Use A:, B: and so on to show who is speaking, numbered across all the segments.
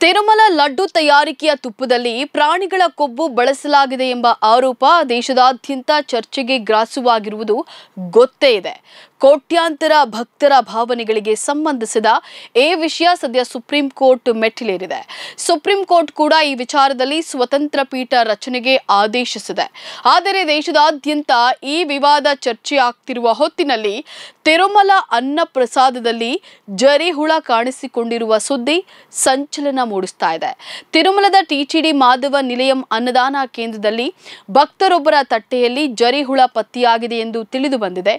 A: ತಿರುಮಲ ಲಡ್ಡು ತಯಾರಿಕೆಯ ತುಪ್ಪದಲ್ಲಿ ಪ್ರಾಣಿಗಳ ಕೊಬ್ಬು ಬಳಸಲಾಗಿದೆ ಎಂಬ ಆರೋಪ ದೇಶದಾದ್ಯಂತ ಚರ್ಚೆಗೆ ಗ್ರಾಸವಾಗಿರುವುದು ಗೊತ್ತೇ ಇದೆ. ಕೋಟ್ಯಾಂತರ ಭಕ್ತರ ಭಾವನೆಗಳಿಗೆ ಸಂಬಂಧಿಸಿದ ಈ ವಿಷಯ ಸದ್ಯ ಸುಪ್ರೀಂ ಕೋರ್ಟ್ ಮೆಟ್ಟಿಲೇರಿದೆ. ಸುಪ್ರೀಂ ಕೋರ್ಟ್ ಕೂಡ ಈ ವಿಚಾರದಲ್ಲಿ ಸ್ವತಂತ್ರ ಪೀಠ ರಚನೆಗೆ ಆದೇಶಿಸಿದೆ. ಆದರೆ ದೇಶದಾದ್ಯಂತ ಈ ವಿವಾದ ಚರ್ಚೆ ಆಗ್ತಿರುವ ಹೊತ್ತಿನಲ್ಲಿ ತಿರುಮಲ ಅನ್ನ ಪ್ರಸಾದದಲ್ಲಿ ಜರಿಹುಳ ಕಾಣಿಸಿಕೊಂಡಿರುವ ಸುದ್ದಿ ಸಂಚಲನ ಮೂಡಿಸ್ತಾ ಇದೆ. ತಿರುಮಲದ ಟಿಟಿಡಿ ಮಾಧವ ನಿಲಯಂ ಅನ್ನದಾನ ಕೇಂದ್ರದಲ್ಲಿ ಭಕ್ತರೊಬ್ಬರ ತಟ್ಟೆಯಲ್ಲಿ ಜರಿಹುಳ ಪತ್ತೆಯಾಗಿದೆ ಎಂದು ತಿಳಿದು ಬಂದಿದೆ.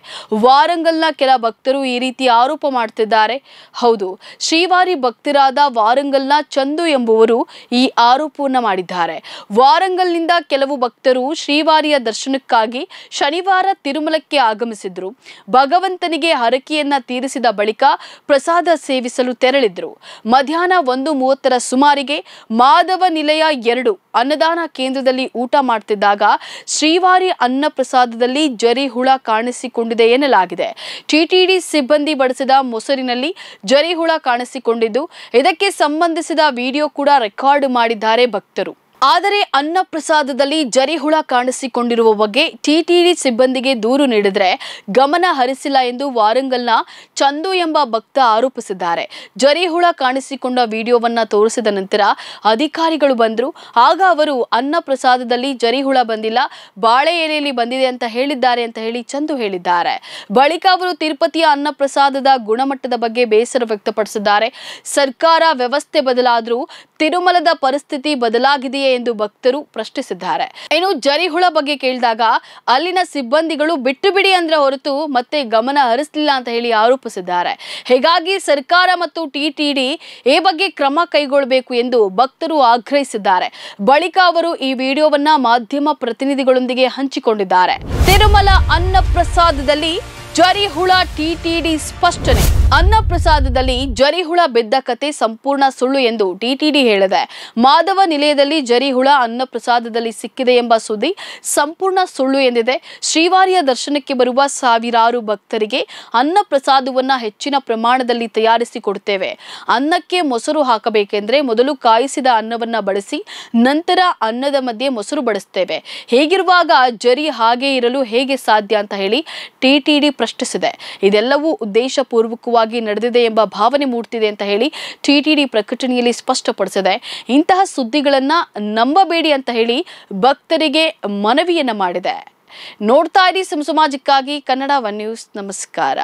A: ವಾರಂಗಲ್ನ ಕೆಲ ಭಕ್ತರು ಈ ರೀತಿ ಆರೋಪ ಮಾಡುತ್ತಿದ್ದಾರೆ. ಹೌದು, ಶ್ರೀವಾರಿ ಭಕ್ತರಾದ ವಾರಂಗಲ್ನ ಚಂದು ಎಂಬುವರು ಈ ಆರೋಪವನ್ನು ಮಾಡಿದ್ದಾರೆ. ವಾರಂಗಲ್ನಿಂದ ಕೆಲವು ಭಕ್ತರು ಶ್ರೀವಾರಿಯ ದರ್ಶನಕ್ಕಾಗಿ ಶನಿವಾರ ತಿರುಮಲಕ್ಕೆ ಆಗಮಿಸಿದ್ರು. ಭಗವಂತನಿಗೆ ಹರಕೆಯನ್ನ ತೀರಿಸಿದ ಬಳಿಕ ಪ್ರಸಾದ ಸೇವಿಸಲು ತೆರಳಿದ್ರು. ಮಧ್ಯಾಹ್ನ 1:30 ಸುಮಾರಿಗೆ ಮಾಧವ ನಿಲಯ 2 ಅನ್ನದಾನ ಕೇಂದ್ರದಲ್ಲಿ ಊಟ ಮಾಡುತ್ತಿದ್ದಾಗ ಶ್ರೀವಾರಿ ಅನ್ನ ಪ್ರಸಾದದಲ್ಲಿ ಜರಿಹುಳ ಕಾಣಿಸಿಕೊಂಡಿದೆ ಎನ್ನಲಾಗಿದೆ. ಟಿಟಿಡಿ ಸಿಬ್ಬಂದಿ ಬಡಿಸಿದ ಮೊಸರಿನಲ್ಲಿ ಜರಿಹುಳ ಕಾಣಿಸಿಕೊಂಡಿದ್ದು, ಇದಕ್ಕೆ ಸಂಬಂಧಿಸಿದ ವಿಡಿಯೋ ಕೂಡ ರೆಕಾರ್ಡ್ ಮಾಡಿದ್ದಾರೆ ಭಕ್ತರು. ಆದರೆ ಅನ್ನ ಪ್ರಸಾದದಲ್ಲಿ ಜರಿಹುಳ ಕಾಣಿಸಿಕೊಂಡಿರುವ ಬಗ್ಗೆ ಟಿಟಿಡಿ ಸಿಬ್ಬಂದಿಗೆ ದೂರು ನೀಡಿದ್ರೆ ಗಮನ ಹರಿಸಿಲ್ಲ ಎಂದು ವಾರಂಗಲ್ನ ಚಂದು ಎಂಬ ಭಕ್ತ ಆರೋಪಿಸಿದ್ದಾರೆ. ಜರಿಹುಳ ಕಾಣಿಸಿಕೊಂಡ ವಿಡಿಯೋವನ್ನ ತೋರಿಸಿದ ನಂತರ ಅಧಿಕಾರಿಗಳು ಬಂದರು. ಆಗ ಅವರು ಅನ್ನ ಪ್ರಸಾದದಲ್ಲಿ ಜರಿಹುಳ ಬಂದಿಲ್ಲ, ಬಾಳೆ ಎಲೆಯಲ್ಲಿ ಬಂದಿದೆ ಅಂತ ಹೇಳಿದ್ದಾರೆ ಅಂತ ಹೇಳಿ ಚಂದು ಹೇಳಿದ್ದಾರೆ. ಬಳಿಕ ಅವರು ತಿರುಪತಿಯ ಅನ್ನ ಪ್ರಸಾದದ ಗುಣಮಟ್ಟದ ಬಗ್ಗೆ ಬೇಸರ ವ್ಯಕ್ತಪಡಿಸಿದ್ದಾರೆ. ಸರ್ಕಾರ ವ್ಯವಸ್ಥೆ ಬದಲಾದರೂ ತಿರುಮಲದ ಪರಿಸ್ಥಿತಿ ಬದಲಾಗಿದೆಯೇ ಎಂದು ಭಕ್ತರು ಪ್ರಶ್ನಿಸಿದ್ದಾರೆ. ಇನ್ನು ಜರಿಹುಳ ಬಗ್ಗೆ ಕೇಳಿದಾಗ ಅಲ್ಲಿನ ಸಿಬ್ಬಂದಿಗಳು ಬಿಟ್ಟು ಬಿಡಿ ಅಂದ್ರೆ ಹೊರತು ಮತ್ತೆ ಗಮನ ಹರಿಸಲಿಲ್ಲ ಅಂತ ಹೇಳಿ ಆರೋಪಿಸಿದ್ದಾರೆ. ಹೀಗಾಗಿ ಸರ್ಕಾರ ಮತ್ತು ಟಿಟಿಡಿ ಈ ಬಗ್ಗೆ ಕ್ರಮ ಕೈಗೊಳ್ಳಬೇಕು ಎಂದು ಭಕ್ತರು ಆಗ್ರಹಿಸಿದ್ದಾರೆ. ಬಳಿಕ ಅವರು ಈ ವಿಡಿಯೋವನ್ನ ಮಾಧ್ಯಮ ಪ್ರತಿನಿಧಿಗಳೊಂದಿಗೆ ಹಂಚಿಕೊಂಡಿದ್ದಾರೆ. ತಿರುಮಲ ಅನ್ನ ಪ್ರಸಾದದಲ್ಲಿ ಜರಿಹುಳ, ಟಿಟಿಡಿ ಸ್ಪಷ್ಟನೆ. ಅನ್ನ ಪ್ರಸಾದದಲ್ಲಿ ಜರಿಹುಳ ಬಿದ್ದ ಕತೆ ಸಂಪೂರ್ಣ ಸುಳ್ಳು ಎಂದು ಟಿಟಿಡಿ ಹೇಳಿದೆ. ಮಾಧವ ನಿಲಯದಲ್ಲಿ ಜರಿಹುಳ ಅನ್ನ ಪ್ರಸಾದದಲ್ಲಿ ಸಿಕ್ಕಿದೆ ಎಂಬ ಸುದ್ದಿ ಸಂಪೂರ್ಣ ಸುಳ್ಳು ಎಂದಿದೆ. ಶ್ರೀವಾರಿಯ ದರ್ಶನಕ್ಕೆ ಬರುವ ಸಾವಿರಾರು ಭಕ್ತರಿಗೆ ಅನ್ನ ಪ್ರಸಾದವನ್ನ ಹೆಚ್ಚಿನ ಪ್ರಮಾಣದಲ್ಲಿ ತಯಾರಿಸಿ ಕೊಡುತ್ತೇವೆ. ಅನ್ನಕ್ಕೆ ಮೊಸರು ಹಾಕಬೇಕೆಂದ್ರೆ ಮೊದಲು ಕಾಯಿಸಿದ ಅನ್ನವನ್ನ ಬಳಸಿ ನಂತರ ಅನ್ನದ ಮಧ್ಯೆ ಮೊಸರು ಬಡಿಸ್ತೇವೆ. ಹೀಗಿರುವಾಗ ಜರಿ ಹಾಗೆ ಇರಲು ಹೇಗೆ ಸಾಧ್ಯ ಅಂತ ಹೇಳಿ ಟಿಟಿಡಿ ಪ್ರಶ್ನಿಸಿದೆ. ಇದೆಲ್ಲವೂ ಉದ್ದೇಶಪೂರ್ವಕವಾಗಿ ನಡೆದಿದೆ ಎಂಬ ಭಾವನೆ ಮೂಡುತ್ತಿದೆ ಅಂತ ಹೇಳಿ ಟಿಟಿಡಿ ಪ್ರಕಟಣೆಯಲ್ಲಿ ಸ್ಪಷ್ಟಪಡಿಸಿದೆ. ಇಂತಹ ಸುದ್ದಿಗಳನ್ನ ನಂಬಬೇಡಿ ಅಂತ ಹೇಳಿ ಭಕ್ತರಿಗೆ ಮನವಿಯನ್ನ ಮಾಡಿದೆ. ನೋಡ್ತಾ ಇರಿ ಸಮಾಜಕ್ಕಾಗಿ ಕನ್ನಡ 1 ನ್ಯೂಸ್. ನಮಸ್ಕಾರ.